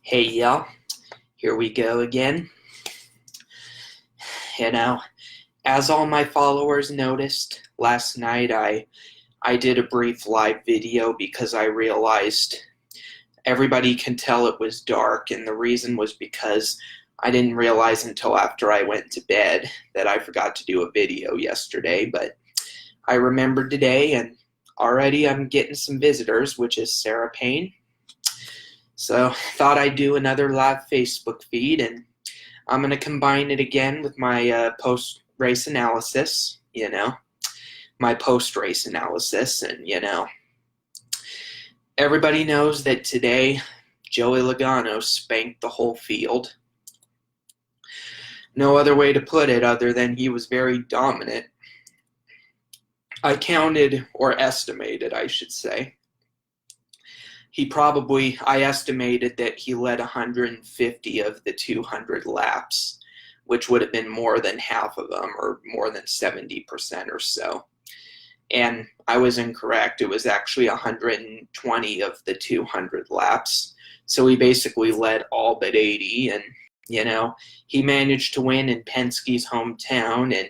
Hey y'all, here we go again. As all my followers noticed, last night I did a brief live video because I realized everybody can tell it was dark, and the reason was because I didn't realize until after I went to bed that I forgot to do a video yesterday, but I remembered today, and already I'm getting some visitors, which is Sarah Payne. So thought I'd do another live Facebook feed, and I'm going to combine it again with my post-race analysis, my post-race analysis. And, everybody knows that today Joey Logano spanked the whole field. No other way to put it other than he was very dominant. I counted, or estimated, I should say. I estimated that he led 150 of the 200 laps, which would have been more than half of them, or more than 70% or so. And I was incorrect. It was actually 120 of the 200 laps. So he basically led all but 80, and, he managed to win in Penske's hometown, and,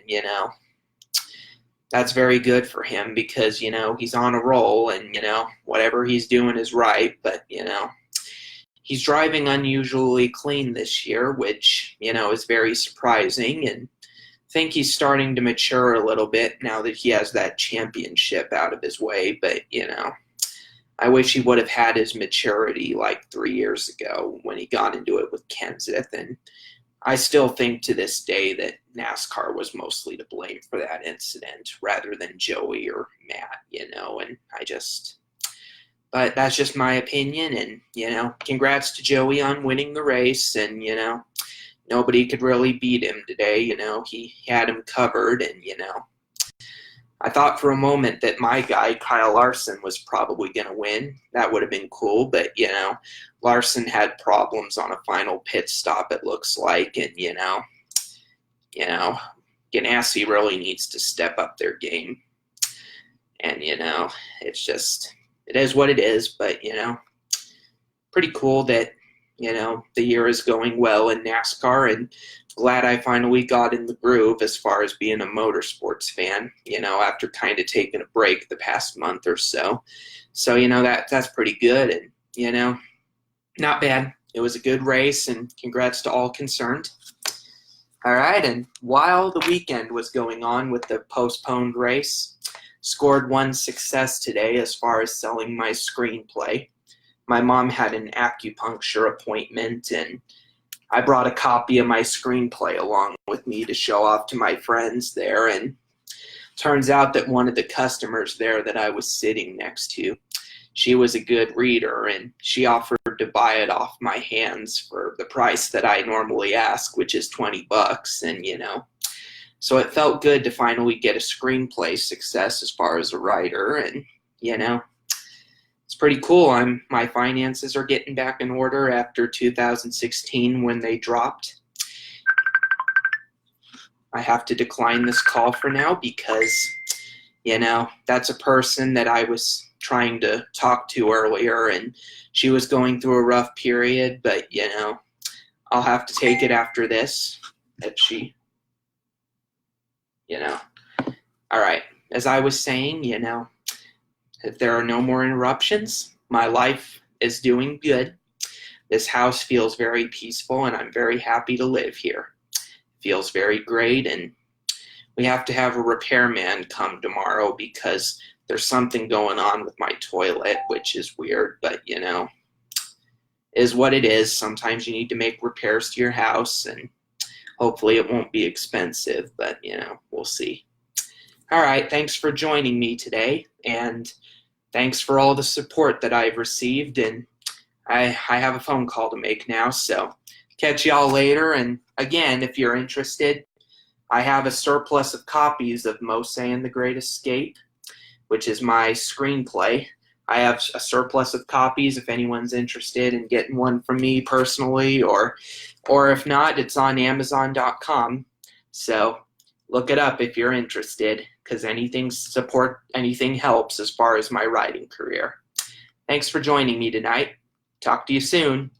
that's very good for him because, he's on a roll and, whatever he's doing is right. But, he's driving unusually clean this year, which, is very surprising. And I think he's starting to mature a little bit now that he has that championship out of his way. But, I wish he would have had his maturity like 3 years ago when he got into it with Kenseth. And I still think to this day that NASCAR was mostly to blame for that incident rather than Joey or Matt, but that's just my opinion. And, congrats to Joey on winning the race. And, nobody could really beat him today. He had him covered. And, I thought for a moment that my guy, Kyle Larson, was probably going to win. That would have been cool. But, Larson had problems on a final pit stop, it looks like. And, Ganassi really needs to step up their game. And, it's just, it is what it is. But, pretty cool that, the year is going well in NASCAR, and glad I finally got in the groove as far as being a motorsports fan, after kind of taking a break the past month or so. So, that's pretty good. And, not bad. It was a good race, and congrats to all concerned. All right, and while the weekend was going on with the postponed race, scored one success today as far as selling my screenplay. My mom had an acupuncture appointment, and I brought a copy of my screenplay along with me to show off to my friends there. And turns out that one of the customers there that I was sitting next to, she was a good reader, and she offered to buy it off my hands for the price that I normally ask, which is $20. And, so it felt good to finally get a screenplay success as far as a writer. And, it's pretty cool. My finances are getting back in order after 2016 when they dropped. I have to decline this call for now because, that's a person that I was trying to talk to earlier, and she was going through a rough period, but, I'll have to take it after this if she, all right. As I was saying, if there are no more interruptions, my life is doing good. This house feels very peaceful, and I'm very happy to live here. It feels very great, and we have to have a repairman come tomorrow because there's something going on with my toilet, which is weird, but, is what it is. Sometimes you need to make repairs to your house, and hopefully it won't be expensive, but, we'll see. All right, thanks for joining me today, and thanks for all the support that I've received, and I have a phone call to make now, so catch y'all later. And again, if you're interested, I have a surplus of copies of Mose and the Great Escape, which is my screenplay. I have a surplus of copies if anyone's interested in getting one from me personally, or if not, it's on Amazon.com. So look it up if you're interested, because anything helps as far as my writing career. Thanks for joining me tonight. Talk to you soon.